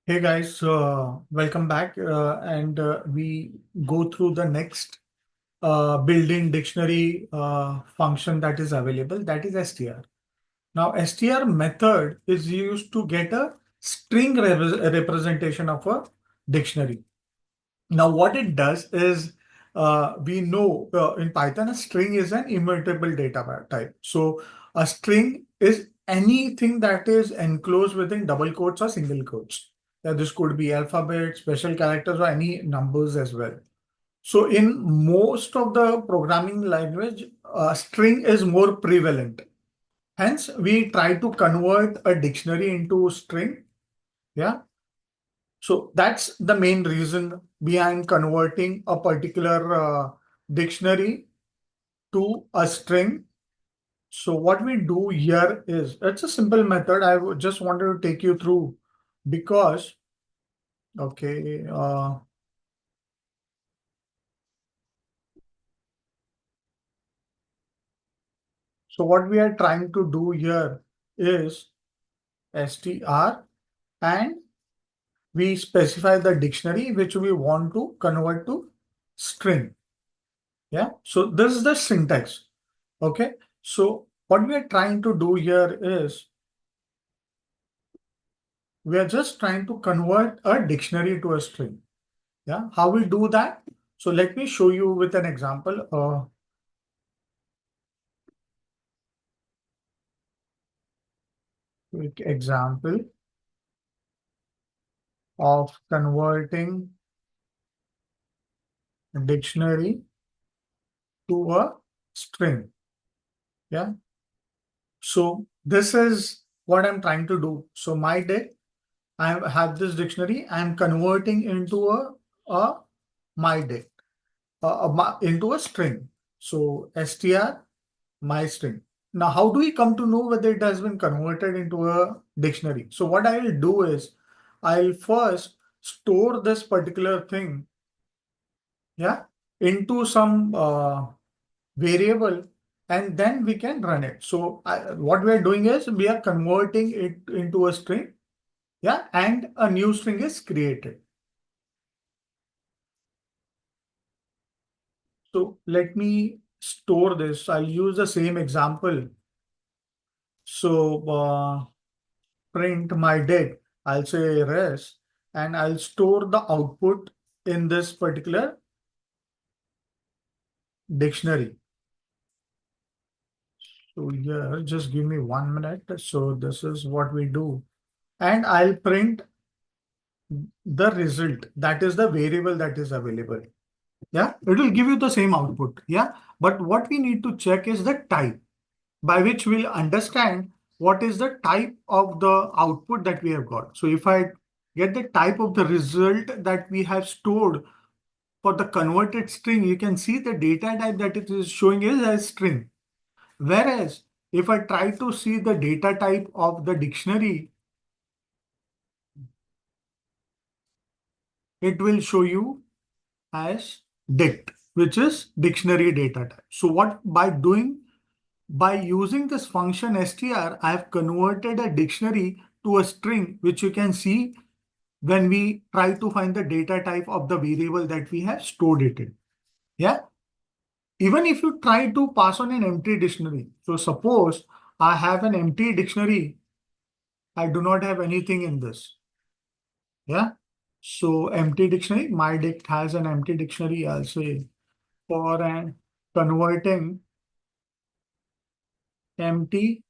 Hey guys, welcome back. And we go through the next built-in dictionary function that is available, that is str. Now, str method is used to get a string representation of a dictionary. Now, what it does is we know in Python, a string is an immutable data type. So a string is anything that is enclosed within double quotes or single quotes. This could be alphabet, special characters, or any numbers as well. So in most of the programming language, string is more prevalent. Hence, we try to convert a dictionary into string. Yeah. So that's the main reason behind converting a particular dictionary to a string. So what we do here is, it's a simple method. Just wanted to take you through because, okay, so what we are trying to do here is str, and we specify the dictionary which we want to convert to string. Yeah, so this is the syntax. Okay, so what we are trying to do here is we are just trying to convert a dictionary to a string. Yeah, how we do that? So let me show you with an example. Quick example of converting a dictionary to a string. Yeah, so this is what I'm trying to do. So my dict, I have this dictionary. I'm converting into a my dict, into a string. So str my string. Now, how do we come to know whether it has been converted into a dictionary? So what I will do is I'll first store this particular thing, yeah, into some variable, and then we can run it. So what we are doing is we are converting it into a string, yeah, and a new string is created. So let me store this. I'll use the same example. So print my date. I'll say res, and I'll store the output in this particular dictionary. So here, just give me 1 minute. So this is what we do. And I'll print the result. That is the variable that is available. Yeah, it will give you the same output. Yeah, but what we need to check is the type, by which we'll understand what is the type of the output that we have got. So if I get the type of the result that we have stored for the converted string, you can see the data type that it is showing is as string. Whereas if I try to see the data type of the dictionary, it will show you as dict, which is dictionary data type. So what by using this function str, I have converted a dictionary to a string, which you can see when we try to find the data type of the variable that we have stored it in. Yeah. Even if you try to pass on an empty dictionary, so suppose I have an empty dictionary, I do not have anything in this. Yeah. So empty dictionary, my dict has an empty dictionary. I'll say for an converting empty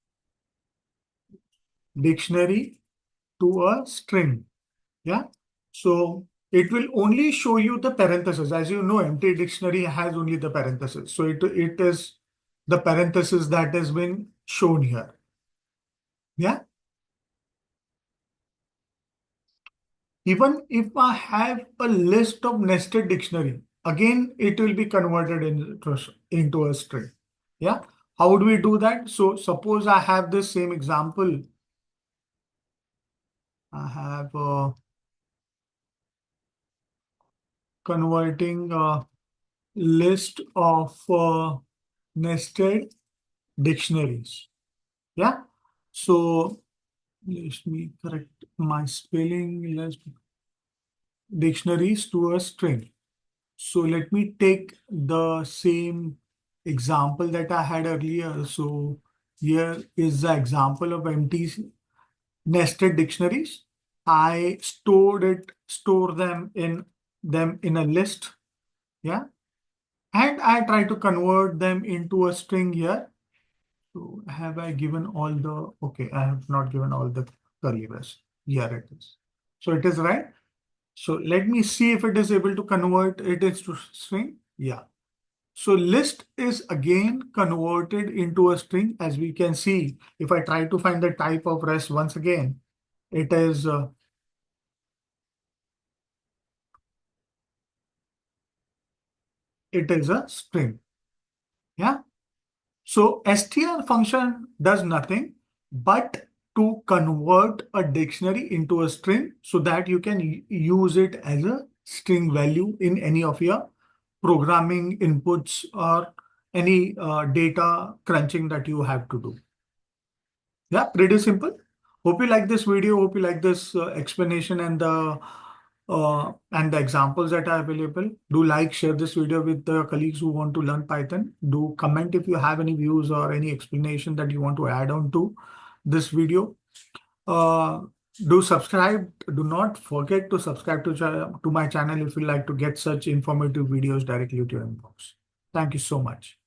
dictionary to a string. Yeah. So it will only show you the parentheses. As you know, empty dictionary has only the parentheses. So it is the parenthesis that has been shown here. Yeah. Even if I have a list of nested dictionary, again, it will be converted into a string. Yeah. How do we do that? So suppose I have this same example. I have converting a list of nested dictionaries. Yeah. So Let me correct my spelling. Let's dictionaries to a string. So let me take the same example that I had earlier. So here is the example of empty nested dictionaries. I store them in a list. Yeah. And I try to convert them into a string here. So have I given all the, okay, I have not given all the curly braces. Here it is. So it is right. So let me see if it is able to convert it into string. Yeah. So list is again converted into a string. As we can see, if I try to find the type of rest once again, it is a string. Yeah. So str function does nothing but to convert a dictionary into a string so that you can use it as a string value in any of your programming inputs or any data crunching that you have to do. Yeah, pretty simple. Hope you like this video. Hope you like this explanation and the examples that are available. Do like, share this video with the colleagues who want to learn Python. Do comment if you have any views or any explanation that you want to add on to this video. Uh, do subscribe. Do not forget to subscribe to my channel if you like to get such informative videos directly to your inbox. Thank you so much.